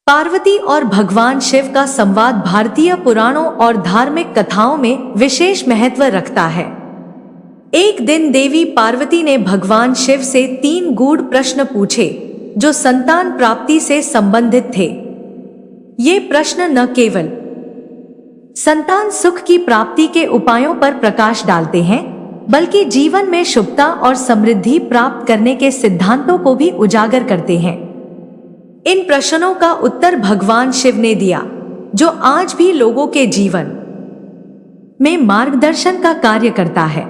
पार्वती और भगवान शिव का संवाद भारतीय पुराणों और धार्मिक कथाओं में विशेष महत्व रखता है। एक दिन देवी पार्वती ने भगवान शिव से 3 गूढ़ प्रश्न पूछे जो संतान प्राप्ति से संबंधित थे। ये प्रश्न न केवल संतान सुख की प्राप्ति के उपायों पर प्रकाश डालते हैं, बल्कि जीवन में शुभता और समृद्धि प्राप्त करने के सिद्धांतों को भी उजागर करते हैं। इन प्रश्नों का उत्तर भगवान शिव ने दिया, जो आज भी लोगों के जीवन में मार्गदर्शन का कार्य करता है।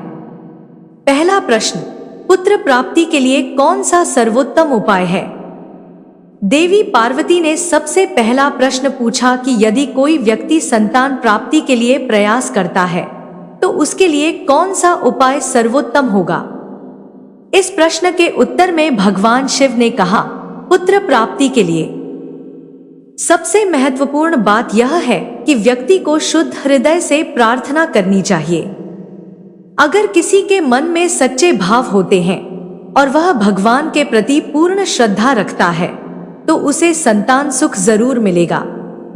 पहला प्रश्न, पुत्र प्राप्ति के लिए कौन सा सर्वोत्तम उपाय है? देवी पार्वती ने सबसे पहला प्रश्न पूछा कि यदि कोई व्यक्ति संतान प्राप्ति के लिए प्रयास करता है तो उसके लिए कौन सा उपाय सर्वोत्तम होगा। इस प्रश्न के उत्तर में भगवान शिव ने कहा, पुत्र प्राप्ति के लिए सबसे महत्वपूर्ण बात यह है कि व्यक्ति को शुद्ध हृदय से प्रार्थना करनी चाहिए। अगर किसी के मन में सच्चे भाव होते हैं और वह भगवान के प्रति पूर्ण श्रद्धा रखता है तो उसे संतान सुख जरूर मिलेगा।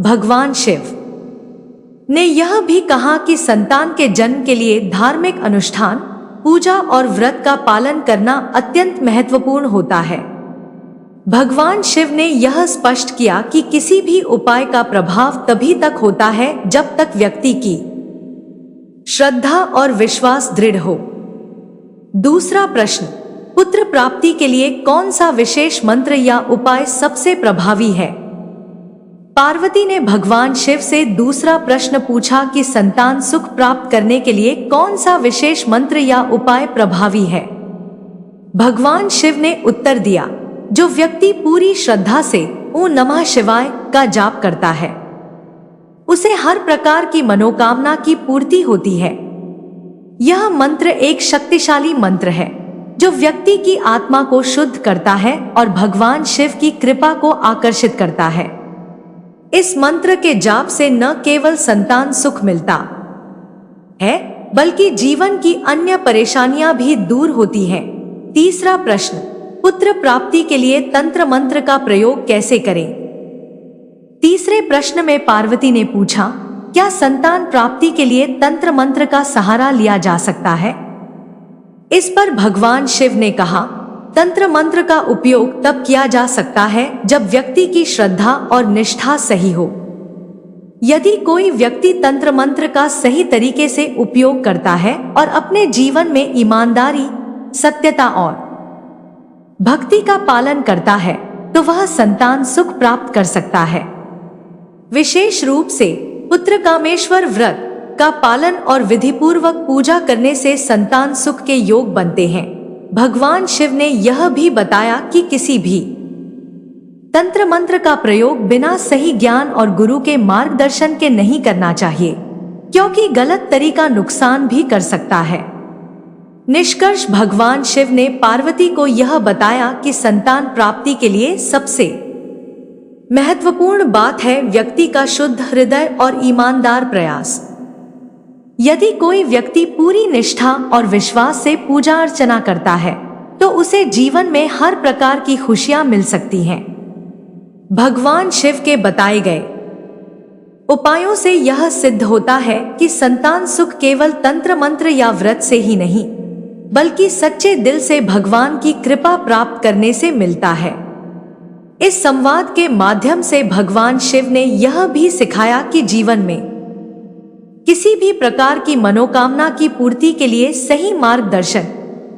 भगवान शिव ने यह भी कहा कि संतान के जन्म के लिए धार्मिक अनुष्ठान, पूजा और व्रत का पालन करना अत्यंत महत्वपूर्ण होता है। भगवान शिव ने यह स्पष्ट किया कि किसी भी उपाय का प्रभाव तभी तक होता है जब तक व्यक्ति की श्रद्धा और विश्वास दृढ़ हो। दूसरा प्रश्न, पुत्र प्राप्ति के लिए कौन सा विशेष मंत्र या उपाय सबसे प्रभावी है? पार्वती ने भगवान शिव से दूसरा प्रश्न पूछा कि संतान सुख प्राप्त करने के लिए कौन सा विशेष मंत्र या उपाय प्रभावी है। भगवान शिव ने उत्तर दिया, जो व्यक्ति पूरी श्रद्धा से ओम नमः शिवाय का जाप करता है उसे हर प्रकार की मनोकामना की पूर्ति होती है। यह मंत्र एक शक्तिशाली मंत्र है जो व्यक्ति की आत्मा को शुद्ध करता है और भगवान शिव की कृपा को आकर्षित करता है। इस मंत्र के जाप से न केवल संतान सुख मिलता है, बल्कि जीवन की अन्य परेशानियां भी दूर होती हैं। तीसरा प्रश्न, पुत्र प्राप्ति के लिए तंत्र मंत्र का प्रयोग कैसे करें? तीसरे प्रश्न में पार्वती ने पूछा, क्या संतान प्राप्ति के लिए तंत्र मंत्र का सहारा लिया जा सकता है? इस पर भगवान शिव ने कहा, तंत्र मंत्र का उपयोग तब किया जा सकता है जब व्यक्ति की श्रद्धा और निष्ठा सही हो। यदि कोई व्यक्ति तंत्र मंत्र का सही तरीके से उपयोग करता है और अपने जीवन में ईमानदारी, सत्यता और भक्ति का पालन करता है तो वह संतान सुख प्राप्त कर सकता है। विशेष रूप से पुत्र कामेश्वर व्रत का पालन और विधिपूर्वक पूजा करने से संतान सुख के योग बनते हैं। भगवान शिव ने यह भी बताया कि किसी भी तंत्र मंत्र का प्रयोग बिना सही ज्ञान और गुरु के मार्गदर्शन के नहीं करना चाहिए, क्योंकि गलत तरीका नुकसान भी कर सकता है। निष्कर्ष, भगवान शिव ने पार्वती को यह बताया कि संतान प्राप्ति के लिए सबसे महत्वपूर्ण बात है व्यक्ति का शुद्ध हृदय और ईमानदार प्रयास। यदि कोई व्यक्ति पूरी निष्ठा और विश्वास से पूजा अर्चना करता है तो उसे जीवन में हर प्रकार की खुशियां मिल सकती हैं। भगवान शिव के बताए गए उपायों से यह सिद्ध होता है कि संतान सुख केवल तंत्र मंत्र या व्रत से ही नहीं, बल्कि सच्चे दिल से भगवान की कृपा प्राप्त करने से मिलता है। इस संवाद के माध्यम से भगवान शिव ने यह भी सिखाया कि जीवन में किसी भी प्रकार की मनोकामना की पूर्ति के लिए सही मार्गदर्शन,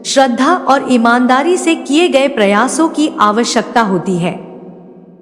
श्रद्धा और ईमानदारी से किए गए प्रयासों की आवश्यकता होती है।